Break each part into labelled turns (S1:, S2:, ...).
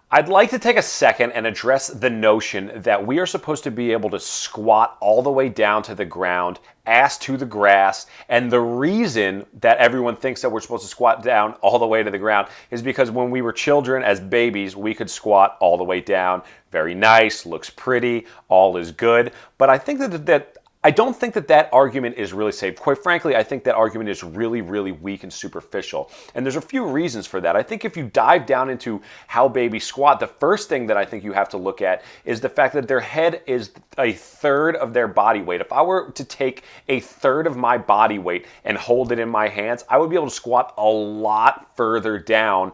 S1: I'd like to take a second and address the notion that we are supposed to be able to squat all the way down to the ground, ass to the grass, and the reason that everyone thinks that we're supposed to squat down all the way to the ground is because when we were children, as babies, we could squat all the way down. Very nice, looks pretty, all is good. But I don't think that argument is really safe. Quite frankly, I think that argument is really, really weak and superficial. And there's a few reasons for that. I think if you dive down into how babies squat, the first thing that I think you have to look at is the fact that their head is a third of their body weight. If I were to take a third of my body weight and hold it in my hands, I would be able to squat a lot further down.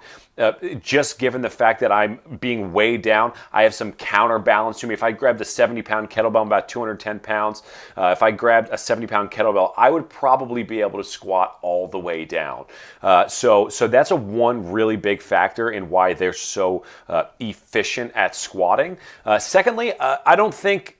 S1: Just given the fact that I'm being weighed down, I have some counterbalance to me. If I grabbed a 70-pound kettlebell, I'm about 210 pounds. If I grabbed a 70-pound kettlebell, I would probably be able to squat all the way down. So that's one really big factor in why they're so efficient at squatting. Secondly, I don't think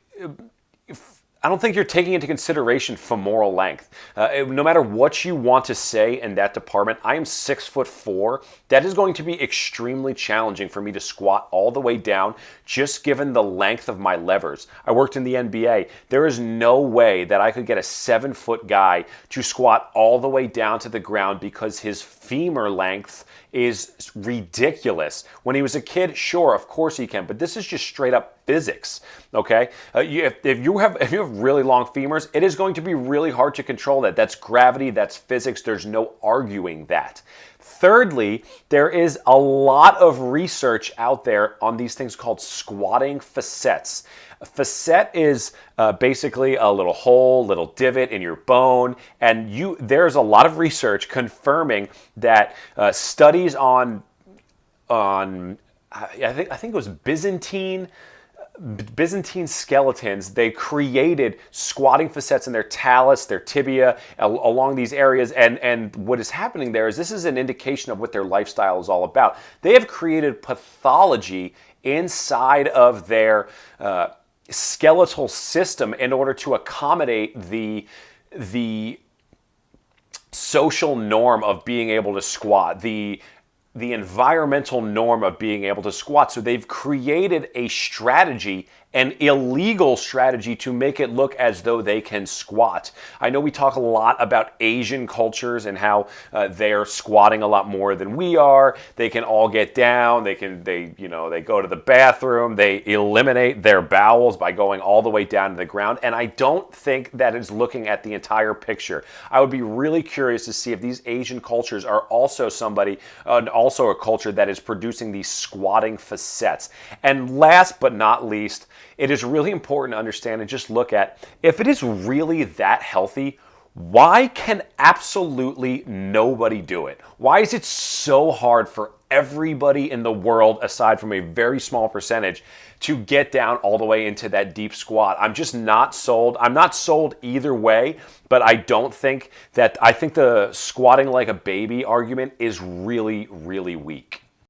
S1: you're taking into consideration femoral length. No matter what you want to say in that department, I am 6'4". That is going to be extremely challenging for me to squat all the way down, just given the length of my levers. I worked in the NBA. There is no way that I could get a 7-foot guy to squat all the way down to the ground because his femur length is ridiculous. When he was a kid, sure, of course he can, but this is just straight up physics, okay? If you have really long femurs, it is going to be really hard to control that. That's gravity, that's physics, there's no arguing that. Thirdly, there is a lot of research out there on these things called squatting facets. A facet is basically a little hole, little divot in your bone, and there's a lot of research confirming that studies on I think it was Byzantine skeletons, they created squatting facets in their talus, their tibia, along these areas. And what is happening there is this is an indication of what their lifestyle is all about. They have created pathology inside of their skeletal system in order to accommodate the social norm of being able to squat, the environmental norm of being able to squat. So they've created a strategy, an illegal strategy, to make it look as though they can squat. I know we talk a lot about Asian cultures and how they're squatting a lot more than we are. They can all get down. They go to the bathroom. They eliminate their bowels by going all the way down to the ground. And I don't think that is looking at the entire picture. I would be really curious to see if these Asian cultures are also also a culture that is producing these squatting facets. And last but not least, it is really important to understand and just look at, if it is really that healthy, why can absolutely nobody do it? Why is it so hard for everybody in the world, aside from a very small percentage, to get down all the way into that deep squat? I'm just not sold. I'm not sold either way, but I think the squatting like a baby argument is really, really weak.